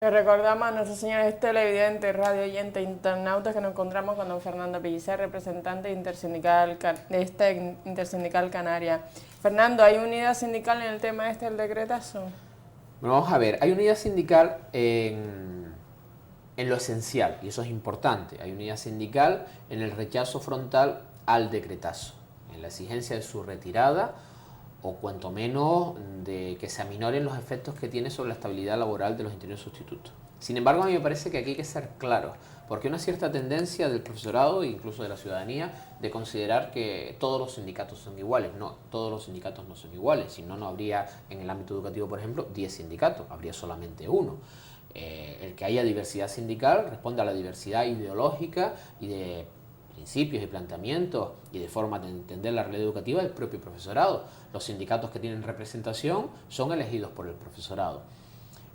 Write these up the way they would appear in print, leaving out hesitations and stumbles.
Les recordamos a nuestros señores televidentes, radio oyentes, internautas que nos encontramos con don Fernando Pellicer, representante intersindical, de esta Intersindical Canaria. Fernando, ¿hay unidad sindical en el tema del decretazo? Bueno, vamos a ver, hay unidad sindical en lo esencial, y eso es importante. Hay unidad sindical en el rechazo frontal al decretazo, en la exigencia de su retirada o cuanto menos de que se aminoren los efectos que tiene sobre la estabilidad laboral de los interinos sustitutos. Sin embargo, a mí me parece que aquí hay que ser claros, porque hay una cierta tendencia del profesorado e incluso de la ciudadanía de considerar que todos los sindicatos son iguales. No, todos los sindicatos no son iguales, si no, no habría en el ámbito educativo, por ejemplo, 10 sindicatos, habría solamente uno. El que haya diversidad sindical responde a la diversidad ideológica y de principios y planteamientos y de forma de entender la realidad educativa del propio profesorado. Los sindicatos que tienen representación son elegidos por el profesorado.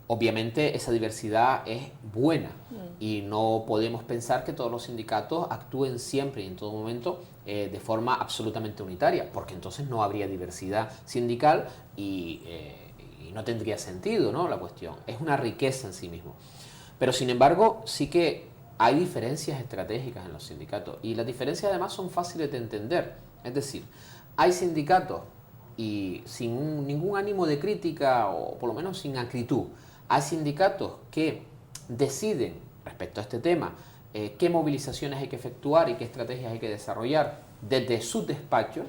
Obviamente esa diversidad es buena y no podemos pensar que todos los sindicatos actúen siempre y en todo momento de forma absolutamente unitaria, porque entonces no habría diversidad sindical y no tendría sentido, ¿no? La cuestión es una riqueza en sí mismo. Pero sin embargo sí que hay diferencias estratégicas en los sindicatos y las diferencias además son fáciles de entender. Es decir, hay sindicatos y sin ningún ánimo de crítica o por lo menos sin acritud, hay sindicatos que deciden respecto a este tema qué movilizaciones hay que efectuar y qué estrategias hay que desarrollar desde sus despachos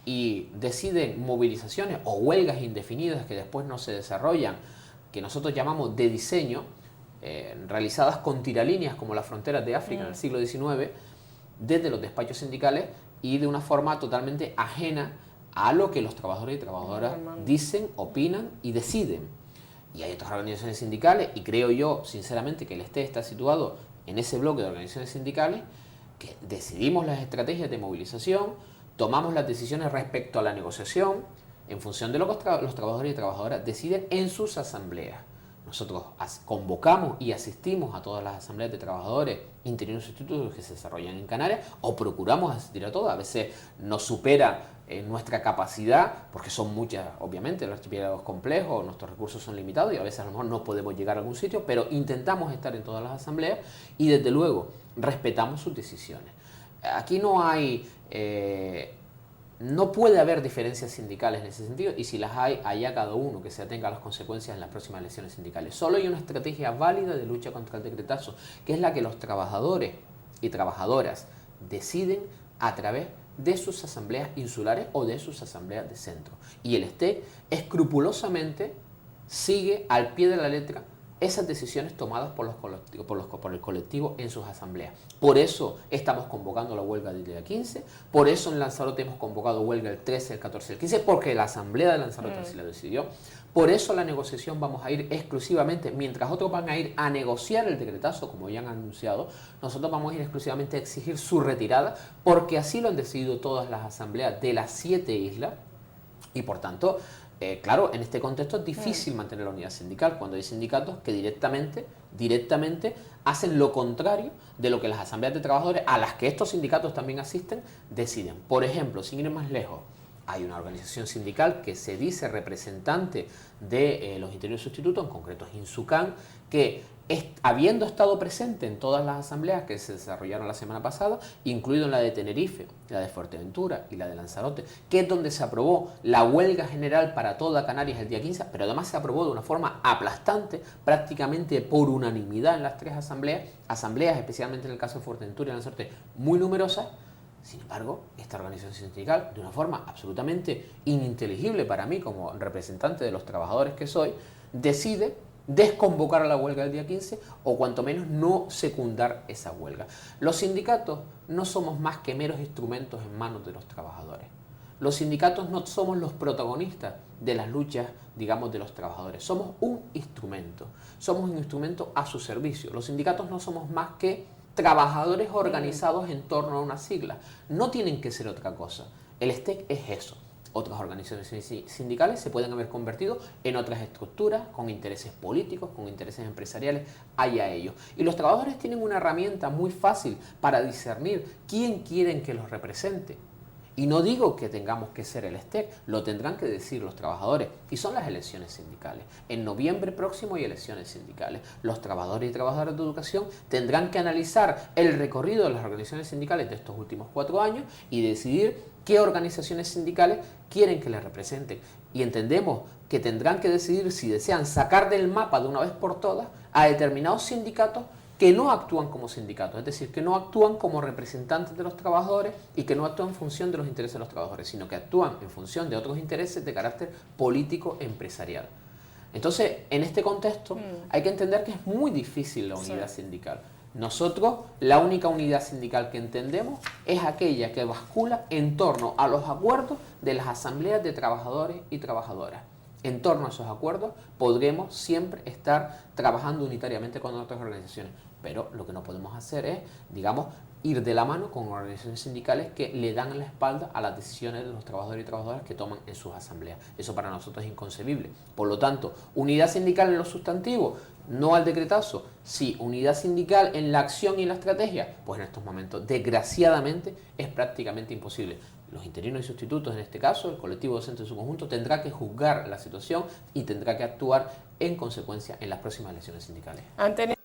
y deciden movilizaciones o huelgas indefinidas que después no se desarrollan, que nosotros llamamos de diseño, realizadas con tiralíneas como las fronteras de África en el siglo XIX, desde los despachos sindicales y de una forma totalmente ajena a lo que los trabajadores y trabajadoras dicen, opinan y deciden. Y hay otras organizaciones sindicales, y creo yo, sinceramente, que el STE está situado en ese bloque de organizaciones sindicales, que decidimos las estrategias de movilización, tomamos las decisiones respecto a la negociación, en función de lo que los trabajadores y trabajadoras deciden en sus asambleas. Nosotros convocamos y asistimos a todas las asambleas de trabajadores interinos sustitutos que se desarrollan en Canarias, o procuramos asistir a todas. A veces nos supera nuestra capacidad, porque son muchas, obviamente, el archipiélago es complejo, nuestros recursos son limitados y a veces a lo mejor no podemos llegar a algún sitio, pero intentamos estar en todas las asambleas y desde luego respetamos sus decisiones. Aquí no hay... no puede haber diferencias sindicales en ese sentido, y si las hay, allá cada uno que se atenga a las consecuencias en las próximas elecciones sindicales. Solo hay una estrategia válida de lucha contra el decretazo, que es la que los trabajadores y trabajadoras deciden a través de sus asambleas insulares o de sus asambleas de centro. Y el STE escrupulosamente sigue al pie de la letra esas decisiones tomadas por el colectivo en sus asambleas. Por eso estamos convocando la huelga del día 15, por eso en Lanzarote hemos convocado huelga el 13, el 14 y el 15, porque la asamblea de Lanzarote así lo decidió. Por eso la negociación vamos a ir exclusivamente, mientras otros van a ir a negociar el decretazo, como ya han anunciado, nosotros vamos a ir exclusivamente a exigir su retirada, porque así lo han decidido todas las asambleas de las 7 islas, y por tanto... claro, en este contexto es difícil mantener la unidad sindical cuando hay sindicatos que directamente hacen lo contrario de lo que las asambleas de trabajadores, a las que estos sindicatos también asisten, deciden. Por ejemplo, sin ir más lejos, hay una organización sindical que se dice representante de los interinos sustitutos, en concreto es Insucan, que habiendo estado presente en todas las asambleas que se desarrollaron la semana pasada, incluido en la de Tenerife, la de Fuerteventura y la de Lanzarote, que es donde se aprobó la huelga general para toda Canarias el día 15, pero además se aprobó de una forma aplastante, prácticamente por unanimidad en las 3 asambleas, especialmente en el caso de Fuerteventura y Lanzarote, muy numerosas. Sin embargo, esta organización sindical, de una forma absolutamente ininteligible para mí como representante de los trabajadores que soy, decide desconvocar a la huelga del día 15 o cuanto menos no secundar esa huelga. Los sindicatos no somos más que meros instrumentos en manos de los trabajadores. Los sindicatos no somos los protagonistas de las luchas, digamos, de los trabajadores. Somos un instrumento a su servicio. Los sindicatos no somos más que trabajadores organizados en torno a una sigla. No tienen que ser otra cosa. El STEC es eso. Otras organizaciones sindicales se pueden haber convertido en otras estructuras con intereses políticos, con intereses empresariales, allá ellos. Y los trabajadores tienen una herramienta muy fácil para discernir quién quieren que los represente. Y no digo que tengamos que ser el STEC, lo tendrán que decir los trabajadores. Y son las elecciones sindicales. En noviembre próximo hay elecciones sindicales. Los trabajadores y trabajadoras de educación tendrán que analizar el recorrido de las organizaciones sindicales de estos últimos 4 años y decidir qué organizaciones sindicales quieren que les representen. Y entendemos que tendrán que decidir si desean sacar del mapa de una vez por todas a determinados sindicatos que no actúan como sindicatos, es decir, que no actúan como representantes de los trabajadores y que no actúan en función de los intereses de los trabajadores, sino que actúan en función de otros intereses de carácter político-empresarial. Entonces, en este contexto, hay que entender que es muy difícil la unidad sindical. Nosotros, la única unidad sindical que entendemos es aquella que bascula en torno a los acuerdos de las asambleas de trabajadores y trabajadoras. En torno a esos acuerdos podremos siempre estar trabajando unitariamente con otras organizaciones, pero lo que no podemos hacer es, digamos, ir de la mano con organizaciones sindicales que le dan la espalda a las decisiones de los trabajadores y trabajadoras que toman en sus asambleas. Eso para nosotros es inconcebible. Por lo tanto, unidad sindical en los sustantivos, no al decretazo. Sí, unidad sindical en la acción y en la estrategia, pues en estos momentos, desgraciadamente, es prácticamente imposible. Los interinos y sustitutos, en este caso, el colectivo docente en su conjunto, tendrá que juzgar la situación y tendrá que actuar en consecuencia en las próximas elecciones sindicales. Han tenido